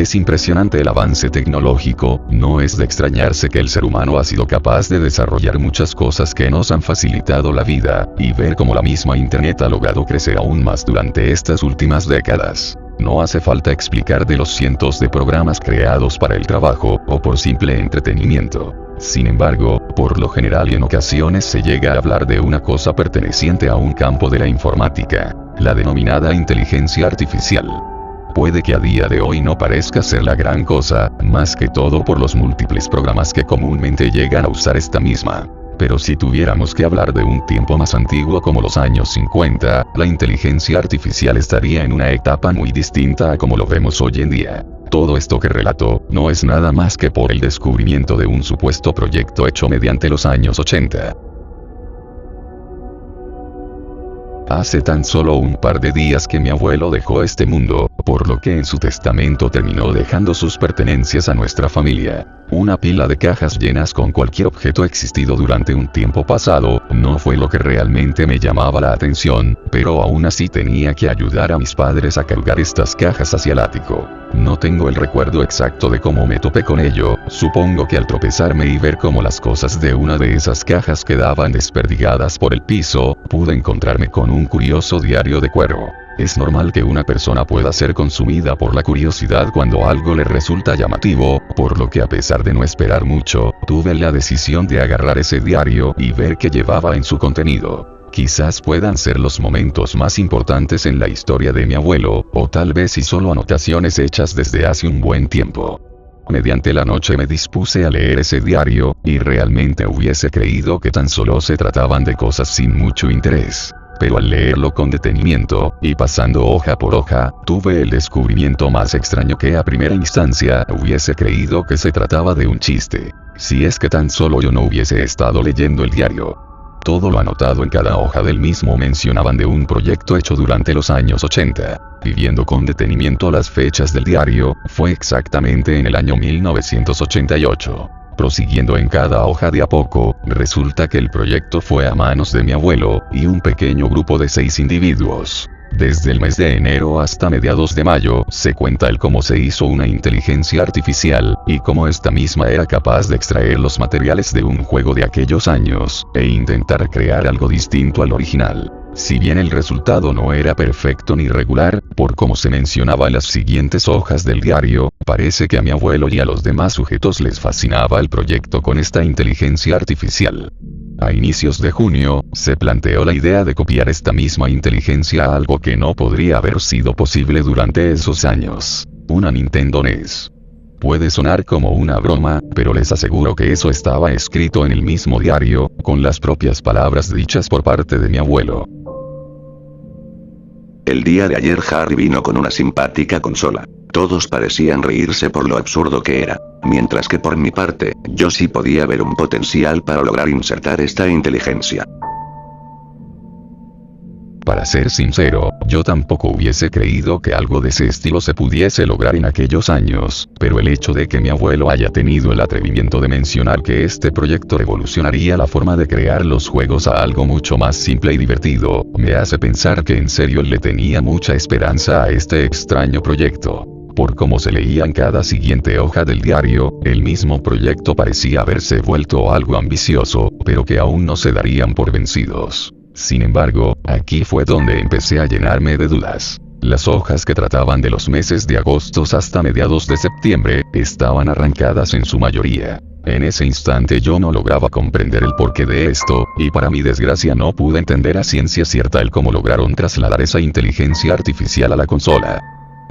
Es impresionante el avance tecnológico, no es de extrañarse que el ser humano ha sido capaz de desarrollar muchas cosas que nos han facilitado la vida, y ver cómo la misma Internet ha logrado crecer aún más durante estas últimas décadas. No hace falta explicar de los cientos de programas creados para el trabajo, o por simple entretenimiento. Sin embargo, por lo general y en ocasiones se llega a hablar de una cosa perteneciente a un campo de la informática, la denominada inteligencia artificial. Puede que a día de hoy no parezca ser la gran cosa, más que todo por los múltiples programas que comúnmente llegan a usar esta misma. Pero si tuviéramos que hablar de un tiempo más antiguo como los años 50, la inteligencia artificial estaría en una etapa muy distinta a como lo vemos hoy en día. Todo esto que relato, no es nada más que por el descubrimiento de un supuesto proyecto hecho mediante los años 80. Hace tan solo un par de días que mi abuelo dejó este mundo, por lo que en su testamento terminó dejando sus pertenencias a nuestra familia. Una pila de cajas llenas con cualquier objeto existido durante un tiempo pasado, no fue lo que realmente me llamaba la atención, pero aún así tenía que ayudar a mis padres a cargar estas cajas hacia el ático. No tengo el recuerdo exacto de cómo me topé con ello, supongo que al tropezarme y ver cómo las cosas de una de esas cajas quedaban desperdigadas por el piso, pude encontrarme con un curioso diario de cuero. Es normal que una persona pueda ser consumida por la curiosidad cuando algo le resulta llamativo, por lo que a pesar de no esperar mucho, tuve la decisión de agarrar ese diario y ver qué llevaba en su contenido. Quizás puedan ser los momentos más importantes en la historia de mi abuelo, o tal vez si solo anotaciones hechas desde hace un buen tiempo. Mediante la noche me dispuse a leer ese diario, y realmente hubiese creído que tan solo se trataban de cosas sin mucho interés. Pero al leerlo con detenimiento, y pasando hoja por hoja, tuve el descubrimiento más extraño que a primera instancia hubiese creído que se trataba de un chiste. Si es que tan solo yo no hubiese estado leyendo el diario. Todo lo anotado en cada hoja del mismo mencionaban de un proyecto hecho durante los años 80. Viviendo con detenimiento las fechas del diario, fue exactamente en el año 1988. Prosiguiendo en cada hoja de a poco, resulta que el proyecto fue a manos de mi abuelo, y un pequeño grupo de 6 individuos. Desde el mes de enero hasta mediados de mayo, se cuenta el cómo se hizo una inteligencia artificial, y cómo esta misma era capaz de extraer los materiales de un juego de aquellos años, e intentar crear algo distinto al original. Si bien el resultado no era perfecto ni regular, por como se mencionaba en las siguientes hojas del diario, parece que a mi abuelo y a los demás sujetos les fascinaba el proyecto con esta inteligencia artificial. A inicios de junio, se planteó la idea de copiar esta misma inteligencia a algo que no podría haber sido posible durante esos años: una Nintendo NES. Puede sonar como una broma, pero les aseguro que eso estaba escrito en el mismo diario, con las propias palabras dichas por parte de mi abuelo. El día de ayer Harry vino con una simpática consola. Todos parecían reírse por lo absurdo que era, mientras que por mi parte, yo sí podía ver un potencial para lograr insertar esta inteligencia. Para ser sincero, yo tampoco hubiese creído que algo de ese estilo se pudiese lograr en aquellos años, pero el hecho de que mi abuelo haya tenido el atrevimiento de mencionar que este proyecto revolucionaría la forma de crear los juegos a algo mucho más simple y divertido, me hace pensar que en serio le tenía mucha esperanza a este extraño proyecto. Por cómo se leía en cada siguiente hoja del diario, el mismo proyecto parecía haberse vuelto algo ambicioso, pero que aún no se darían por vencidos. Sin embargo, aquí fue donde empecé a llenarme de dudas. Las hojas que trataban de los meses de agosto hasta mediados de septiembre, estaban arrancadas en su mayoría. En ese instante yo no lograba comprender el porqué de esto, y para mi desgracia no pude entender a ciencia cierta el cómo lograron trasladar esa inteligencia artificial a la consola.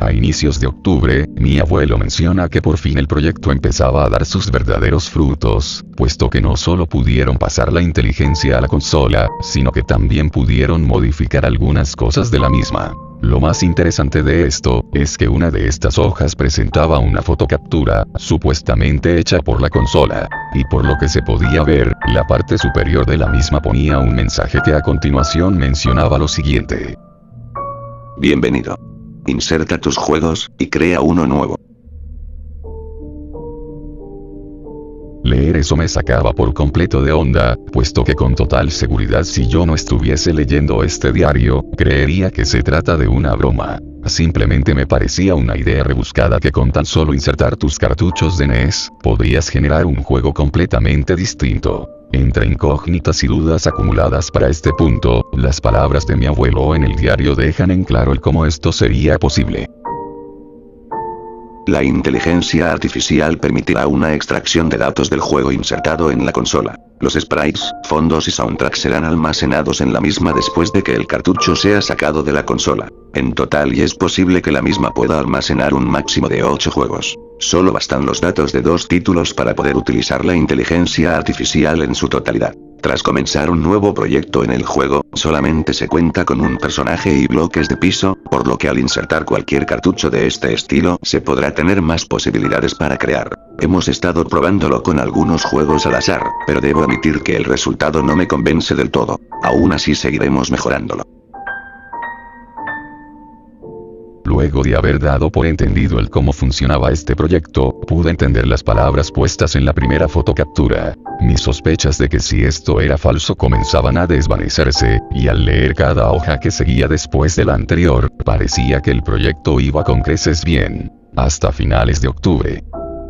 A inicios de octubre, mi abuelo menciona que por fin el proyecto empezaba a dar sus verdaderos frutos, puesto que no solo pudieron pasar la inteligencia a la consola, sino que también pudieron modificar algunas cosas de la misma. Lo más interesante de esto, es que una de estas hojas presentaba una fotocaptura, supuestamente hecha por la consola, y por lo que se podía ver, la parte superior de la misma ponía un mensaje que a continuación mencionaba lo siguiente: Bienvenido. Inserta tus juegos, y crea uno nuevo. Leer eso me sacaba por completo de onda, puesto que con total seguridad si yo no estuviese leyendo este diario, creería que se trata de una broma. Simplemente me parecía una idea rebuscada que con tan solo insertar tus cartuchos de NES, podrías generar un juego completamente distinto. Entre incógnitas y dudas acumuladas para este punto, las palabras de mi abuelo en el diario dejan en claro el cómo esto sería posible. La inteligencia artificial permitirá una extracción de datos del juego insertado en la consola. Los sprites, fondos y soundtrack serán almacenados en la misma después de que el cartucho sea sacado de la consola. En total y es posible que la misma pueda almacenar un máximo de 8 juegos. Solo bastan los datos de 2 títulos para poder utilizar la inteligencia artificial en su totalidad. Tras comenzar un nuevo proyecto en el juego, solamente se cuenta con un personaje y bloques de piso, por lo que al insertar cualquier cartucho de este estilo, se podrá tener más posibilidades para crear. Hemos estado probándolo con algunos juegos al azar, pero debo admitir que el resultado no me convence del todo. Aún así seguiremos mejorándolo. Luego de haber dado por entendido el cómo funcionaba este proyecto, pude entender las palabras puestas en la primera fotocaptura. Mis sospechas de que si esto era falso comenzaban a desvanecerse, y al leer cada hoja que seguía después de la anterior, parecía que el proyecto iba con creces bien. Hasta finales de octubre.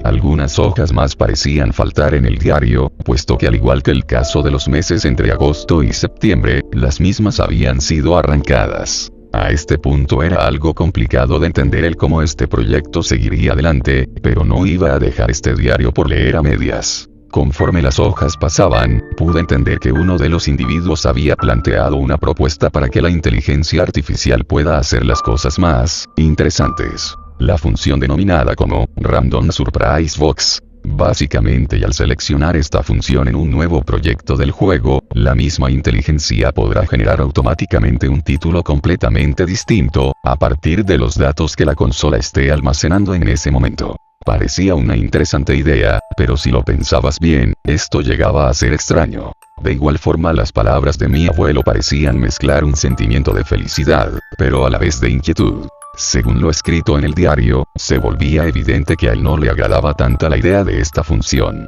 Algunas hojas más parecían faltar en el diario, puesto que al igual que el caso de los meses entre agosto y septiembre, las mismas habían sido arrancadas. A este punto era algo complicado de entender el cómo este proyecto seguiría adelante, pero no iba a dejar este diario por leer a medias. Conforme las hojas pasaban, pude entender que uno de los individuos había planteado una propuesta para que la inteligencia artificial pueda hacer las cosas más interesantes. La función denominada como Random Surprise Box. Básicamente, y al seleccionar esta función en un nuevo proyecto del juego, la misma inteligencia podrá generar automáticamente un título completamente distinto, a partir de los datos que la consola esté almacenando en ese momento. Parecía una interesante idea, pero si lo pensabas bien, esto llegaba a ser extraño. De igual forma las palabras de mi abuelo parecían mezclar un sentimiento de felicidad, pero a la vez de inquietud. Según lo escrito en el diario, se volvía evidente que a él no le agradaba tanta la idea de esta función.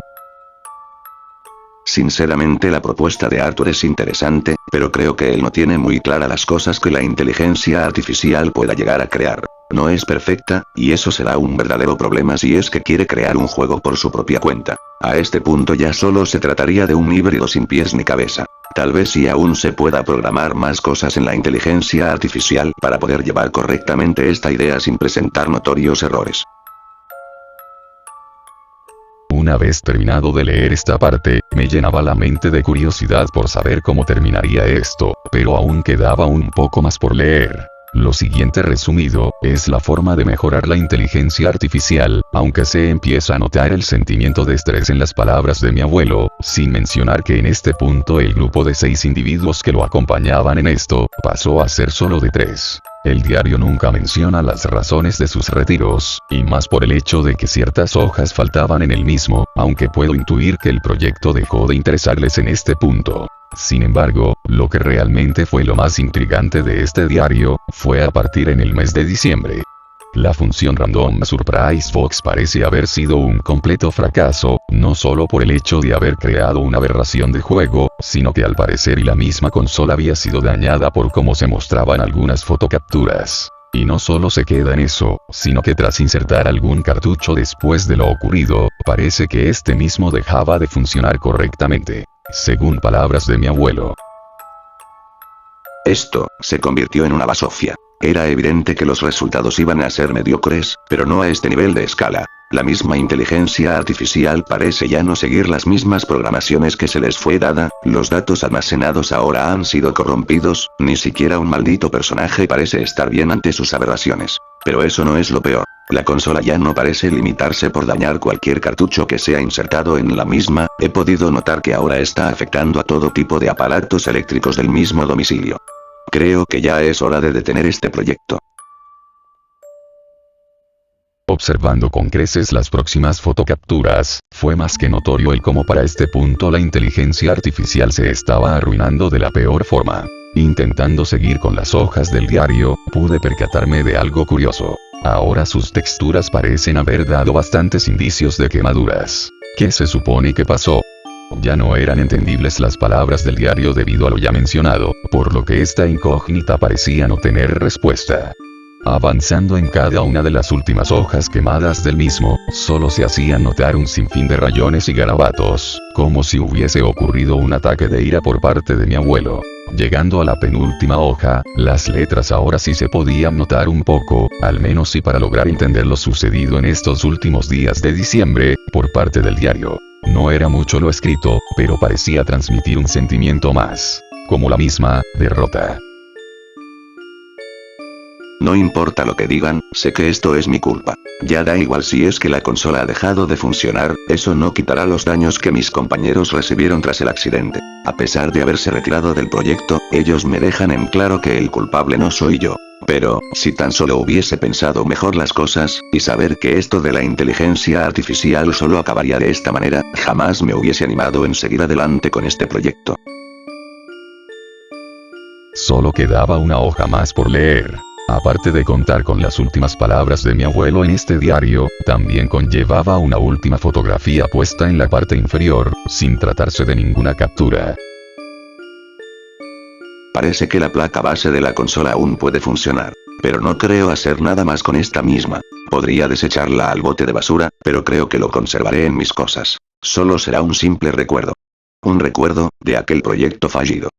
Sinceramente la propuesta de Arthur es interesante, pero creo que él no tiene muy clara las cosas que la inteligencia artificial pueda llegar a crear. No es perfecta, y eso será un verdadero problema si es que quiere crear un juego por su propia cuenta. A este punto ya solo se trataría de un híbrido sin pies ni cabeza. Tal vez si aún se pueda programar más cosas en la inteligencia artificial para poder llevar correctamente esta idea sin presentar notorios errores. Una vez terminado de leer esta parte, me llenaba la mente de curiosidad por saber cómo terminaría esto, pero aún quedaba un poco más por leer. Lo siguiente resumido, es la forma de mejorar la inteligencia artificial, aunque se empieza a notar el sentimiento de estrés en las palabras de mi abuelo, sin mencionar que en este punto el grupo de 6 individuos que lo acompañaban en esto, pasó a ser solo de 3. El diario nunca menciona las razones de sus retiros, y más por el hecho de que ciertas hojas faltaban en el mismo, aunque puedo intuir que el proyecto dejó de interesarles en este punto. Sin embargo, lo que realmente fue lo más intrigante de este diario, fue a partir en el mes de diciembre. La función Random Surprise Box parece haber sido un completo fracaso, no solo por el hecho de haber creado una aberración de juego, sino que al parecer y la misma consola había sido dañada por cómo se mostraban algunas fotocapturas. Y no solo se queda en eso, sino que tras insertar algún cartucho después de lo ocurrido, parece que este mismo dejaba de funcionar correctamente. Según palabras de mi abuelo. Esto se convirtió en una basofia. Era evidente que los resultados iban a ser mediocres, pero no a este nivel de escala. La misma inteligencia artificial parece ya no seguir las mismas programaciones que se les fue dada, los datos almacenados ahora han sido corrompidos, ni siquiera un maldito personaje parece estar bien ante sus aberraciones. Pero eso no es lo peor. La consola ya no parece limitarse por dañar cualquier cartucho que sea insertado en la misma, he podido notar que ahora está afectando a todo tipo de aparatos eléctricos del mismo domicilio. Creo que ya es hora de detener este proyecto. Observando con creces las próximas fotocapturas, fue más que notorio el cómo para este punto la inteligencia artificial se estaba arruinando de la peor forma. Intentando seguir con las hojas del diario, pude percatarme de algo curioso. Ahora sus texturas parecen haber dado bastantes indicios de quemaduras. ¿Qué se supone que pasó? Ya no eran entendibles las palabras del diario debido a lo ya mencionado, por lo que esta incógnita parecía no tener respuesta. Avanzando en cada una de las últimas hojas quemadas del mismo, solo se hacían notar un sinfín de rayones y garabatos, como si hubiese ocurrido un ataque de ira por parte de mi abuelo. Llegando a la penúltima hoja, las letras ahora sí se podían notar un poco, al menos sí para lograr entender lo sucedido en estos últimos días de diciembre, por parte del diario. No era mucho lo escrito, pero parecía transmitir un sentimiento más, como la misma derrota. No importa lo que digan, sé que esto es mi culpa. Ya da igual si es que la consola ha dejado de funcionar, eso no quitará los daños que mis compañeros recibieron tras el accidente. A pesar de haberse retirado del proyecto, ellos me dejan en claro que el culpable no soy yo. Pero, si tan solo hubiese pensado mejor las cosas, y saber que esto de la inteligencia artificial solo acabaría de esta manera, jamás me hubiese animado en seguir adelante con este proyecto. Solo quedaba una hoja más por leer. Aparte de contar con las últimas palabras de mi abuelo en este diario, también conllevaba una última fotografía puesta en la parte inferior, sin tratarse de ninguna captura. Parece que la placa base de la consola aún puede funcionar, pero no creo hacer nada más con esta misma. Podría desecharla al bote de basura, pero creo que lo conservaré en mis cosas. Solo será un simple recuerdo. Un recuerdo de aquel proyecto fallido.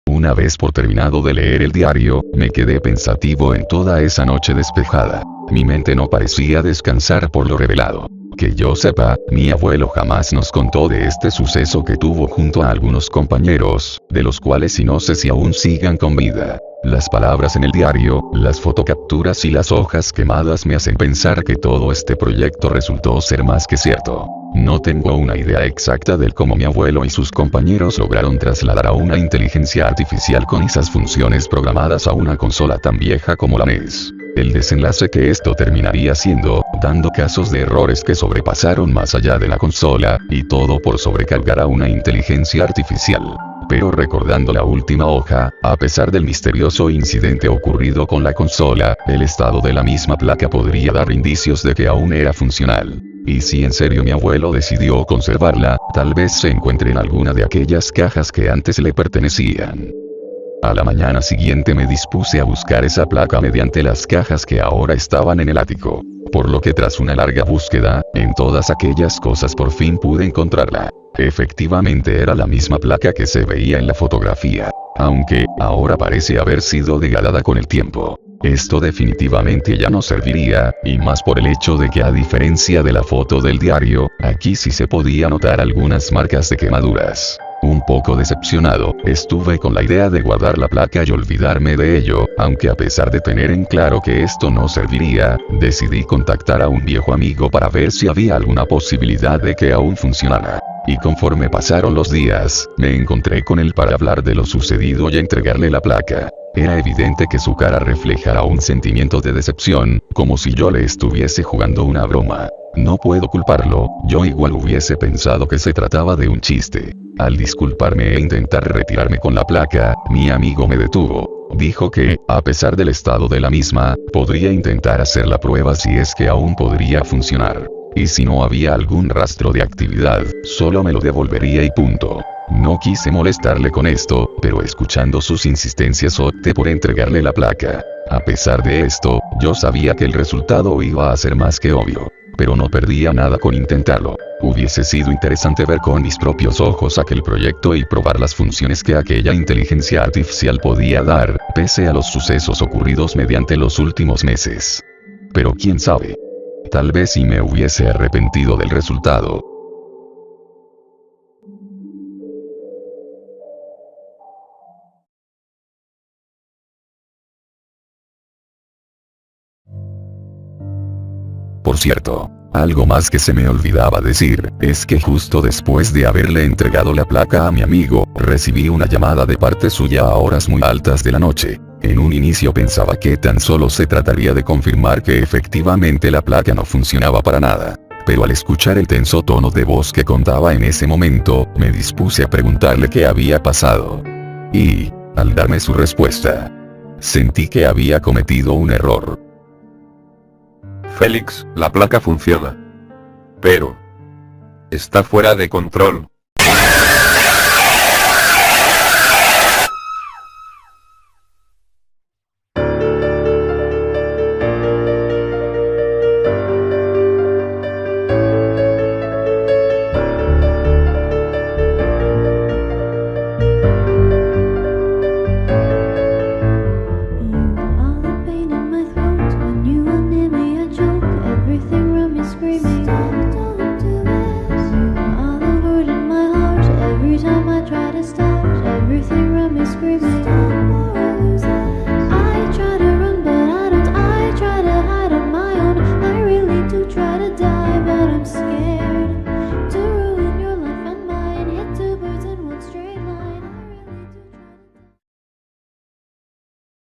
Una vez por terminado de leer el diario, me quedé pensativo en toda esa noche despejada. Mi mente no parecía descansar por lo revelado. Que yo sepa, mi abuelo jamás nos contó de este suceso que tuvo junto a algunos compañeros, de los cuales y no sé si aún sigan con vida. Las palabras en el diario, las fotocapturas y las hojas quemadas me hacen pensar que todo este proyecto resultó ser más que cierto. No tengo una idea exacta del cómo mi abuelo y sus compañeros lograron trasladar a una inteligencia artificial con esas funciones programadas a una consola tan vieja como la NES. El desenlace que esto terminaría siendo, dando casos de errores que sobrepasaron más allá de la consola, y todo por sobrecargar a una inteligencia artificial. Pero recordando la última hoja, a pesar del misterioso incidente ocurrido con la consola, el estado de la misma placa podría dar indicios de que aún era funcional. Y si en serio mi abuelo decidió conservarla, tal vez se encuentre en alguna de aquellas cajas que antes le pertenecían. A la mañana siguiente me dispuse a buscar esa placa mediante las cajas que ahora estaban en el ático. Por lo que tras una larga búsqueda, en todas aquellas cosas por fin pude encontrarla. Efectivamente era la misma placa que se veía en la fotografía, aunque ahora parece haber sido degradada con el tiempo. Esto definitivamente ya no serviría, y más por el hecho de que a diferencia de la foto del diario, aquí sí se podía notar algunas marcas de quemaduras. Un poco decepcionado, estuve con la idea de guardar la placa y olvidarme de ello, aunque a pesar de tener en claro que esto no serviría, decidí contactar a un viejo amigo para ver si había alguna posibilidad de que aún funcionara. Y conforme pasaron los días, me encontré con él para hablar de lo sucedido y entregarle la placa. Era evidente que su cara reflejara un sentimiento de decepción, como si yo le estuviese jugando una broma. No puedo culparlo, yo igual hubiese pensado que se trataba de un chiste. Al disculparme e intentar retirarme con la placa, mi amigo me detuvo. Dijo que, a pesar del estado de la misma, podría intentar hacer la prueba si es que aún podría funcionar. Y si no había algún rastro de actividad, solo me lo devolvería y punto. No quise molestarle con esto, pero escuchando sus insistencias opté por entregarle la placa. A pesar de esto, yo sabía que el resultado iba a ser más que obvio. Pero no perdía nada con intentarlo. Hubiese sido interesante ver con mis propios ojos aquel proyecto y probar las funciones que aquella inteligencia artificial podía dar, pese a los sucesos ocurridos mediante los últimos meses. Pero quién sabe. Tal vez si me hubiese arrepentido del resultado. Por cierto, algo más que se me olvidaba decir, es que justo después de haberle entregado la placa a mi amigo, recibí una llamada de parte suya a horas muy altas de la noche. En un inicio pensaba que tan solo se trataría de confirmar que efectivamente la placa no funcionaba para nada. Pero al escuchar el tenso tono de voz que contaba en ese momento, me dispuse a preguntarle qué había pasado. Y, al darme su respuesta, sentí que había cometido un error. Félix, la placa funciona. Pero... está fuera de control.